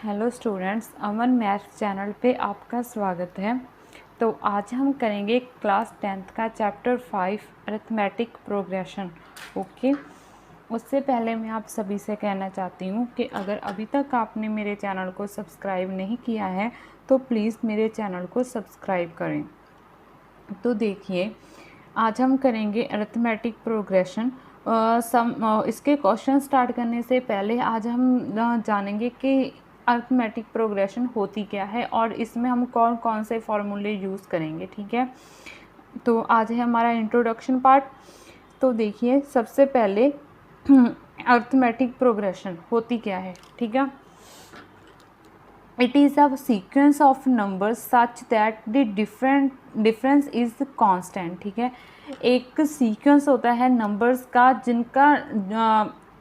Hello students, अमन maths channel पे आपका स्वागत है। तो आज हम करेंगे क्लास 10th का चैप्टर 5 अरिथमेटिक प्रोग्रेशन। ओके, उससे पहले मैं आप सभी से कहना चाहती हूँ कि अगर अभी तक आपने मेरे चैनल को सब्सक्राइब नहीं किया है तो प्लीज़ मेरे चैनल को सब्सक्राइब करें। तो देखिए, आज हम करेंगे अरिथमेटिक प्रोग्रेशन। इसके क्वेश्चन स्टार्ट करने से पहले आज हम जानेंगे कि अरिथमेटिक प्रोग्रेशन होती क्या है और इसमें हम कौन कौन से फॉर्मूले यूज़ करेंगे। ठीक है, तो आज है हमारा इंट्रोडक्शन पार्ट। तो देखिए, सबसे पहले अरिथमेटिक प्रोग्रेशन होती क्या है। ठीक है, it is a sequence of numbers such that the difference is constant। ठीक है, एक सीक्वेंस होता है नंबर्स का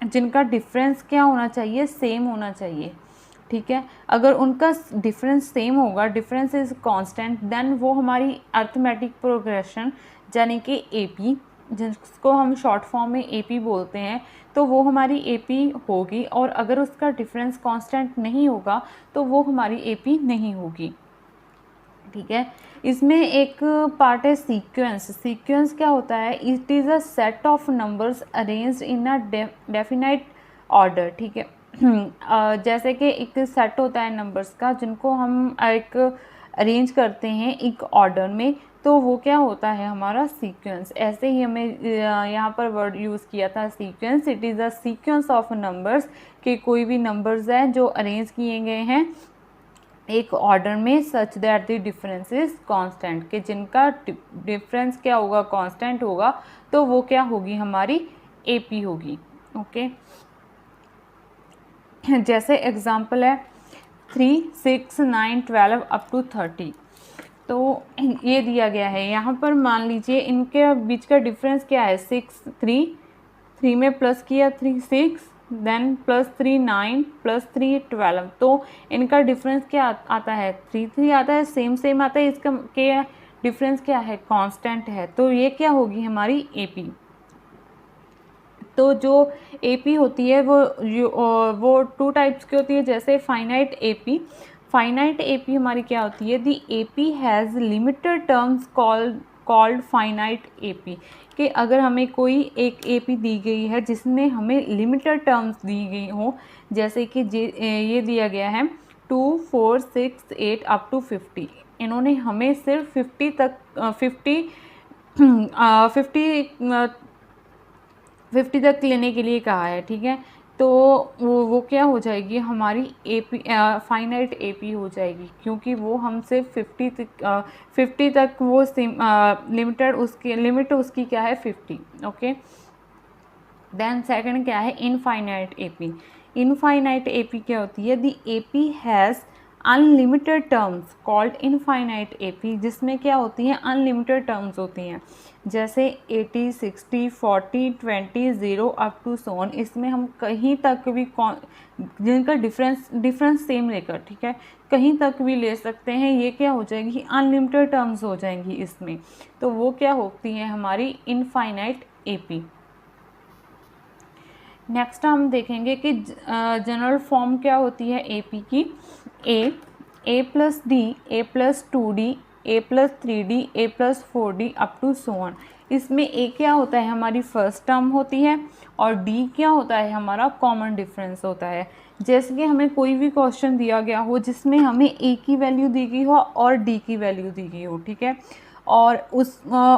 जिनका डिफरेंस क्या होना चाहिए, सेम होना चाहिए। ठीक है, अगर उनका डिफरेंस सेम होगा, डिफरेंस इज कांस्टेंट, देन वो हमारी अरिथमेटिक प्रोग्रेशन यानी कि एपी, जिसको हम शॉर्ट फॉर्म में एपी बोलते हैं, तो वो हमारी एपी होगी। और अगर उसका डिफरेंस कांस्टेंट नहीं होगा तो वो हमारी एपी नहीं होगी। ठीक है, इसमें एक पार्ट है सीक्वेंस। सीक्वेंस क्या होता है? It is a set of numbers arranged in a definite order. ठीक है, जैसे कि एक सेट होता है नंबर्स का जिनको हम एक अरेंज करते हैं एक ऑर्डर में, तो वो क्या होता है? हमारा सीक्वेंस। ऐसे ही हमें यहाँ पर वर्ड यूज़ किया था sequence. It is a sequence of numbers, कि कोई भी नंबर्स हैं जो अरेंज किए गए हैं एक ऑर्डर में, such that the difference is constant, कि जिनका डिफरेंस क्या होगा? कांस्टेंट होगा, तो वो क्या होगी? हमारी एपी होगी। ओके, जैसे एग्जांपल है 3, 6, 9, 12 अप टू 30। तो ये दिया गया है। यहाँ पर मान लीजिए इनके बीच का डिफरेंस क्या है? 6, 3 में प्लस किया 3 6, देन प्लस 3 9, प्लस 3 12। तो इनका डिफरेंस क्या आता है? 3 आता है, सेम आता है। इसका क्या डिफरेंस क्या है? कांस्टेंट है। तो ये क्या होगी? हमारी एपी। तो जो एपी होती है वो टू टाइप्स की होती है। जैसे फाइनाइट एपी हमारी क्या होती है? The AP has limited terms called finite AP, कि अगर हमें कोई एक एपी दी गई है जिसमें हमें लिमिटेड टर्म्स दी गई हो, जैसे कि ये दिया गया है 2, 4, 6, 8 अप टू 50। इन्होंने हमें सिर्फ 50 तक 50 तक लेने के लिए कहा है। ठीक है, तो वो क्या हो जाएगी? हमारी एपी फाइनाइट एपी हो जाएगी, क्योंकि वो हमसे 50 तक वो लिमिट उसकी क्या है? 50। ओके, देन सेकंड क्या है? इनफाइनाइट एपी क्या होती है? The AP has unlimited terms called infinite AP, जिसमें क्या होती हैं? अनलिमिटेड टर्म्स होती हैं। जैसे 80, 60, 40, 20, 0 अप टू सो ऑन। इसमें हम कहीं तक भी जिनका डिफरेंस सेम लेकर, ठीक है, कहीं तक भी ले सकते हैं। ये क्या हो जाएगी? अनलिमिटेड टर्म्स हो जाएंगी इसमें। तो वो क्या होती हैं? हमारी इनफाइनाइट एपी। नेक्स्ट हम देखेंगे कि जनरल फॉर्म क्या होती है एपी की। A plus D, A plus 2d, A plus 3d, A plus 4d up to so on. इसमें ए क्या होता है? हमारी फर्स्ट टर्म होती है, और डी क्या होता है? हमारा कॉमन डिफरेंस होता है। जैसे कि हमें कोई भी क्वेश्चन दिया गया हो जिसमें हमें ए की वैल्यू दी गई हो और डी की वैल्यू दी गई हो, ठीक है, और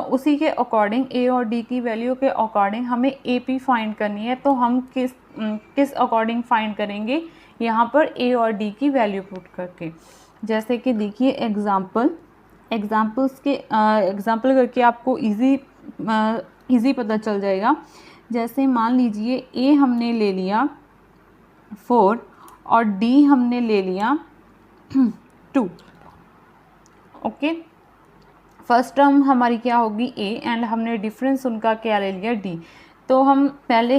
उसी के अकॉर्डिंग, ए और डी की वैल्यू के अकॉर्डिंग हमें ए पी फाइंड करनी है। तो हम किस अकॉर्डिंग फाइंड करेंगे? यहाँ पर ए और डी की वैल्यू पुट करके। जैसे कि देखिए एग्जाम्पल करके आपको इजी पता चल जाएगा। जैसे मान लीजिए ए हमने ले लिया 4 और डी हमने ले लिया 2। ओके, फर्स्ट टर्म हमारी क्या होगी? ए, एंड हमने डिफरेंस उनका क्या ले लिया? डी। तो हम पहले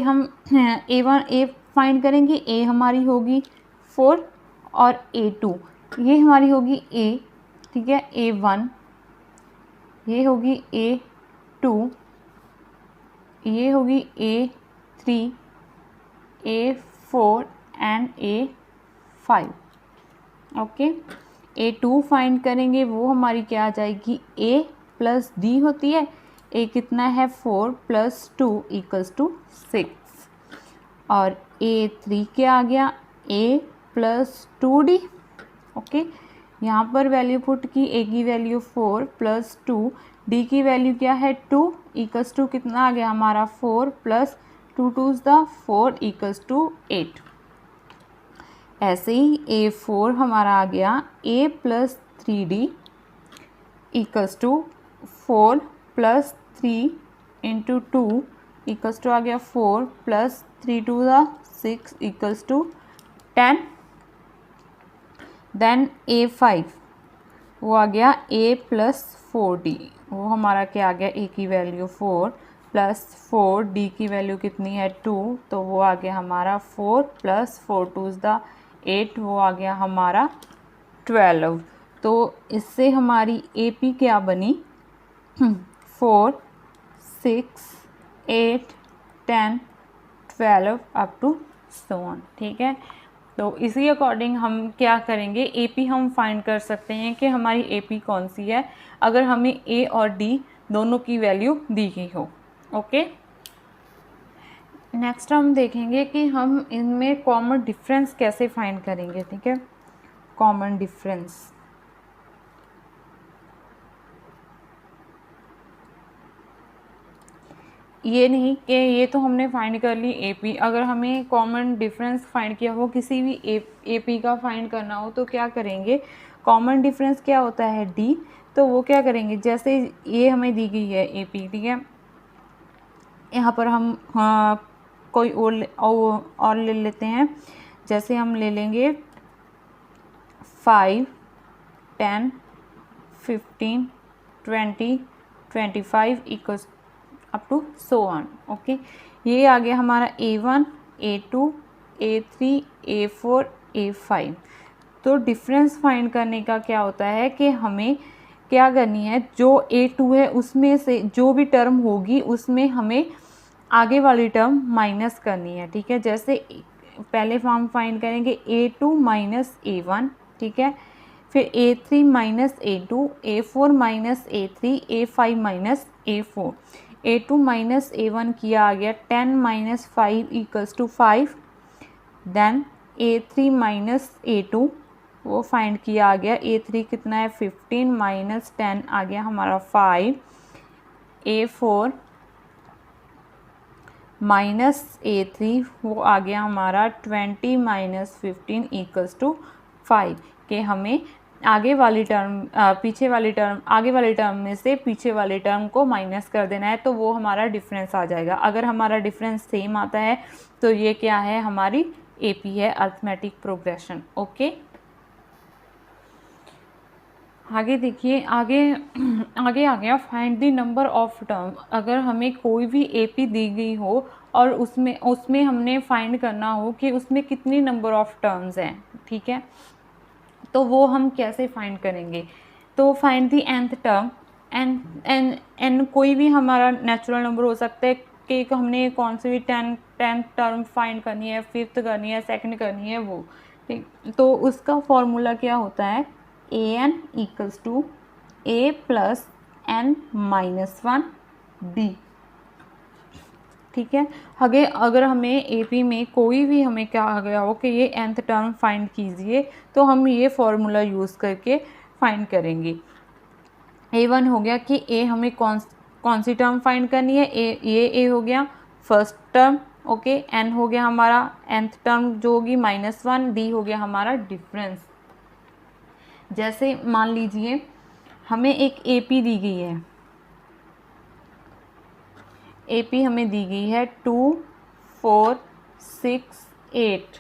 ए फाइंड करेंगे। ए हमारी होगी 4 और A2 ये हमारी होगी ए, ठीक है, A1 ये होगी A2, ये होगी A3, A4 and A5। Okay. A2 find करेंगे, वो हमारी क्या आ जाएगी, A प्लस डी होती है। A कितना है 4 प्लस 2 इक्वल्स टू 6। और A3 क्या आ गया, A प्लस 2D। ओके, यहाँ पर वैल्यू पुट की, A की वैल्यू 4 प्लस 2, D की वैल्यू क्या है 2 इक्वल्स टू कितना आ गया हमारा 4 प्लस 2 2 द 4 इक्वल्स टू 8। ऐसे ही A4 हमारा आ गया A plus 3D equals to 4 plus 3 into 2 equals to आ गया 4 plus 3 2 the 6 equals to 10। Then A5 वो आ गया A प्लस 4D, वो हमारा क्या आ गया, A की वैल्यू 4 प्लस 4, D की वैल्यू कितनी है 2, तो वो आ गया हमारा 4 प्लस 4 2 द 8, वो आ गया हमारा 12। तो इससे हमारी AP क्या बनी 4 6 8 10 12 अप टू सो ऑन। ठीक है, तो इसी अकॉर्डिंग हम क्या करेंगे, AP हम फाइंड कर सकते हैं कि हमारी AP कौन सी है, अगर हमें A और D दोनों की वैल्यू दी गई हो। ओके, नेक्स्ट हम देखेंगे कि हम इनमें कॉमन डिफरेंस कैसे फाइंड करेंगे। ठीक है, कॉमन डिफरेंस, ये नहीं कि ये तो हमने फाइंड कर ली AP, अगर हमें कॉमन डिफरेंस फाइंड किया हो, किसी भी AP का फाइंड करना हो तो क्या करेंगे, कॉमन डिफरेंस क्या होता है D, तो वो क्या करेंगे, जैसे ये हमें दी गई है AP, ठीक है, यहाँ पर हम कोई और ले लेते हैं, जैसे हम ले लेंगे 5 10 15 20 25 equals up to so on. Okay, ये आ गया हमारा A1 A2 A3 A4 A5। तो डिफरेंस फाइंड करने का क्या होता है कि हमें क्या करनी है, जो A2 है उसमें से जो भी टर्म होगी उसमें हमें आगे वाली टर्म माइनस करनी है। ठीक है, जैसे पहले फॉर्म फाइंड करेंगे A2 माइनस A1, ठीक है, फिर A3 minus A2 A4 minus A3 A5 minus A4। A2 minus A1 किया आ गया 10 minus 5 equals to 5। Then A3 minus A2 वो फाइंड किया आ गया, A3 कितना है 15 माइनस 10 आ गया हमारा 5। A4 माइनस A3 वो आ गया हमारा 20 माइनस 15 इक्वल्स टू 5, कि हमें आगे वाली टर्म आगे वाली टर्म में से पीछे वाले टर्म को माइनस कर देना है, तो वो हमारा डिफरेंस आ जाएगा। अगर हमारा डिफरेंस सेम आता है तो ये क्या है, हमारी AP है, अरिथमेटिक प्रोग्रेशन। ओके, आगे देखिए, आगे आ गया find the number of term. अगर हमें कोई भी AP दी गई हो और उसमें हमने फाइंड करना हो कि उसमें कितनी नंबर ऑफ टर्म्स हैं, ठीक है, तो वो हम कैसे फाइंड करेंगे, तो find the nth term. n कोई भी हमारा नेचुरल नंबर हो सकता है, कि हमने कौन सी भी टेंथ टर्म फाइंड करनी है, फिफ्थ करनी है, सेकंड करनी है, वो ठीक, तो उसका फॉर्मूला क्या होता है, an equals to a plus n minus 1 b। ठीक है, अगर हमें AP में कोई भी हमें कहा गया हो कि ये nth टर्म फाइंड कीजिए, तो हम ये फॉर्मूला यूज़ करके फाइंड करेंगे। A1 हो गया कि A हमें कौन सी टर्म फाइंड करनी है, ये A हो गया फर्स्ट टर्म। ओके, N हो गया हमारा nth टर्म जो होगी -1, D हो गया हमारा डिफरेंस। जैसे मान लीजिए हमें एक AP दी गई है, AP हमें दी गई है 2 4 6 8।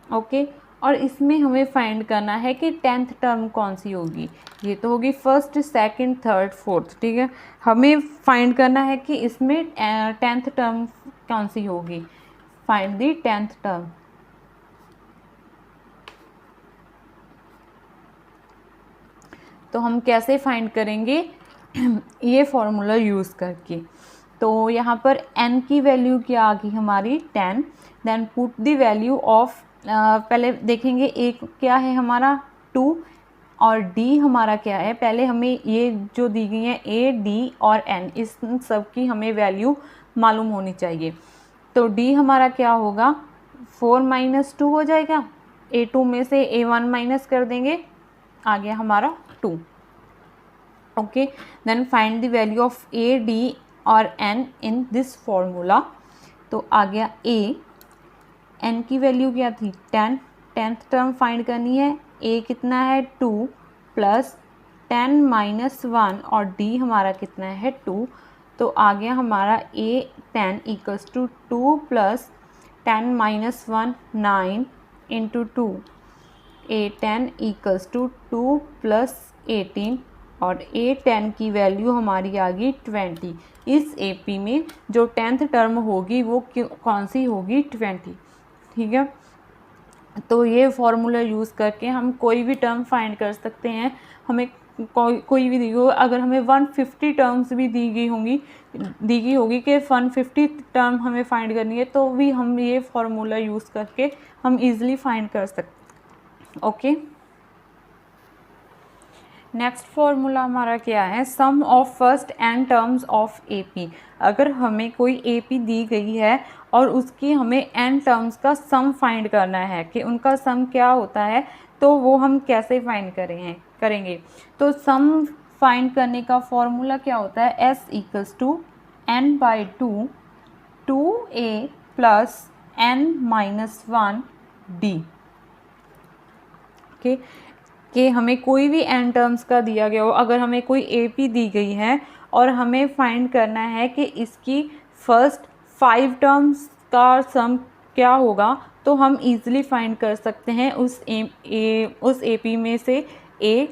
ओके, और इसमें हमें फाइंड करना है कि 10th टर्म कौन सी होगी, ये तो होगी फर्स्ट सेकंड थर्ड फोर्थ। ठीक है, हमें फाइंड करना है कि इसमें 10th टर्म कौन सी होगी, फाइंड दी 10th टर्म। तो हम कैसे फाइंड करेंगे, ये फॉर्मूला यूज़ करके। तो यहाँ पर n की वैल्यू क्या आ गई हमारी 10, then put the value of पहले देखेंगे ए क्या है हमारा 2 और डी हमारा क्या है। पहले हमें ये जो दी गई है ए डी और एन, इस सब की हमें वैल्यू मालूम होनी चाहिए। तो डी हमारा क्या होगा 4 - 2 हो जाएगा। A2 में से A1 माइनस कर देंगे, आ गया हमारा 2। Okay, then find the value of A D और एन इन दिस फॉर्मूला। तो आ गया ए, एन की वैल्यू क्या थी 10, 10th टर्म फाइंड करनी है। ए कितना है 2 प्लस 10 - 1 और डी हमारा कितना है 2। तो आ गया हमारा A 10 equals to 2 plus 10 - 1 9 into 2, A 10 equals to 2 plus 18 और ए 10 की वैल्यू हमारी आ गई 20। इस AP में जो 10th टर्म होगी वो कौन सी होगी 20। ठीक है, तो ये फॉर्मूला यूज़ करके हम कोई भी टर्म फाइंड कर सकते हैं। हमें कोई भी दी हो, अगर हमें 150 टर्म्स भी दी गई होगी कि 150 टर्म हमें फाइंड करनी है, तो भी हम ये फॉर्मूला यूज़ करके हम इजीली फाइंड कर सकते हैं। ओके, नेक्स्ट फॉर्मूला हमारा क्या है, sum of first n terms of AP। अगर हमें कोई AP दी गई है और उसकी हमें n टर्म्स का सम फाइंड करना है कि उनका सम क्या होता है, तो वो हम कैसे फाइंड करेंगे। तो सम फाइंड करने का फॉर्मूला क्या होता है, S equals to n/2 2a plus n - 1 d। Okay, कि हमें कोई भी n टर्म्स का दिया गया हो, अगर हमें कोई AP दी गई है और हमें फाइंड करना है कि इसकी फर्स्ट 5 टर्म्स का सम क्या होगा, तो हम इजीली फाइंड कर सकते हैं उस AP में से A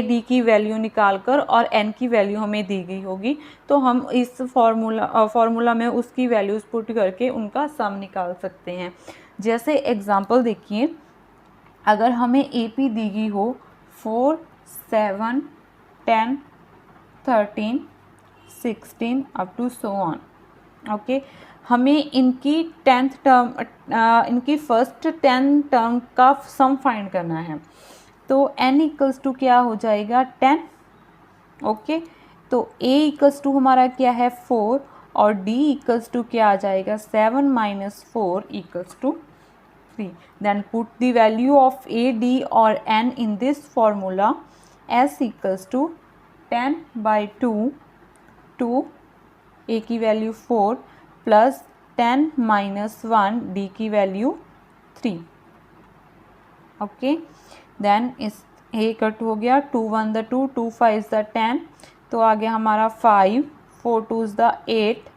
D की वैल्यू निकाल कर, और n की वैल्यू हमें दी गई होगी, तो हम इस फॉर्मूला में उसकी वैल्यूज़ पुट करके उनका सम निकाल सकते हैं। जैसे एग्जांपल देखिए, अगर हमें AP दी गई हो 4 7 10 13 16 up to so on. Okay, हमें इनकी 10th टर्म इनकी फर्स्ट 10 टर्म का सम फाइंड करना है। तो n इक्वल्स टू क्या हो जाएगा 10। ओके, तो A इक्वल्स टू हमारा क्या है 4 और D इक्वल्स टू क्या आ जाएगा 7 - 4 equals to 3. Then put the value of A, D or N in this formula. S equals to 10/2 A की वैल्यू 4 प्लस 10 - 1 D की वैल्यू 3। ओके, देन इस A कट हो गया, 2 1 द 2 2 5 द 10, तो आ गया हमारा 5 4 2 द 8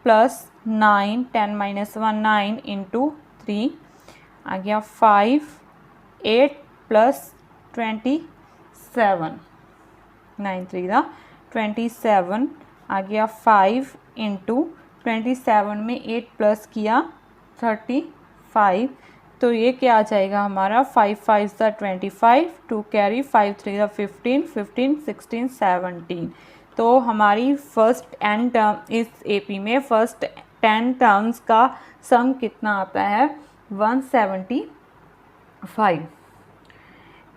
प्लस 9 10 - 1 9 इंटू 3 आ गया 5 8 प्लस 27 9 3 द 27 आ गया 5 इंटू 27 में 8 प्लस किया 35, तो ये क्या आ जाएगा हमारा 5 5 द 25 2 कैरी 5 3 द 15 15 16 17। तो हमारी फर्स्ट n टर्म इस AP में फर्स्ट 10 टर्म्स का सम कितना आता है 175।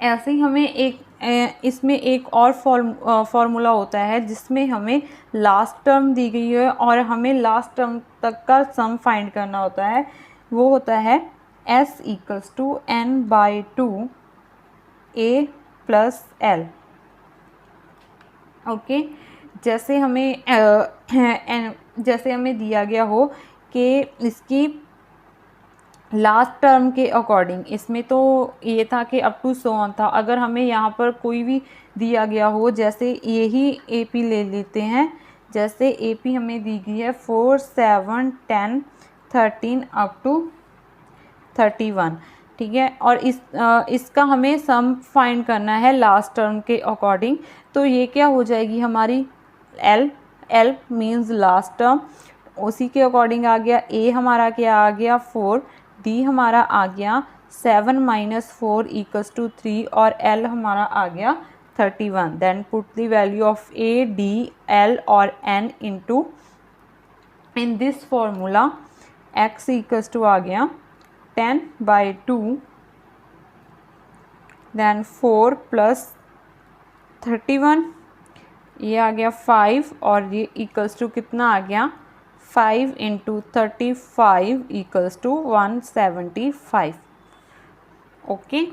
ऐसे ही हमें इसमें एक और फॉर्मूला होता है जिसमें हमें लास्ट टर्म दी गई है और हमें लास्ट टर्म तक का सम फाइंड करना होता है। वो होता है S equals to n/2 A plus L। Okay, जैसे हमें दिया गया हो कि इसकी लास्ट टर्म के अकॉर्डिंग, इसमें तो ये था कि अप टू सो ऑन था। अगर हमें यहाँ पर कोई भी दिया गया हो, जैसे यही AP ले लेते हैं, जैसे AP हमें दी गई है 4 7 10 13 अप टू 31, ठीक है, और इसका हमें सम फाइंड करना है लास्ट टर्म के अकॉर्डिंग। तो ये क्या हो जाएगी हमारी L मीन्स लास्ट टर्म, उसी के अकॉर्डिंग आ गया। A हमारा क्या आ गया 4, D हमारा आ गया 7 - 4 इक्वल्स टू 3 और L हमारा आ गया 31। Then put the value of A, D, L और N in this formula. X equals to आ गया 10/2, दैन 4 + 31, ये आ गया 5 और ये इक्वल्स टू कितना आ गया 5 × 35 = 175। ओके,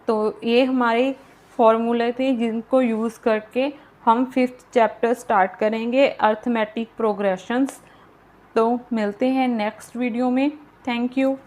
तो ये हमारे फॉर्मूले थे जिनको यूज़ करके हम 5th चैप्टर स्टार्ट करेंगे अर्थमेटिक प्रोग्रेशंस। तो मिलते हैं नेक्स्ट वीडियो में। Thank you.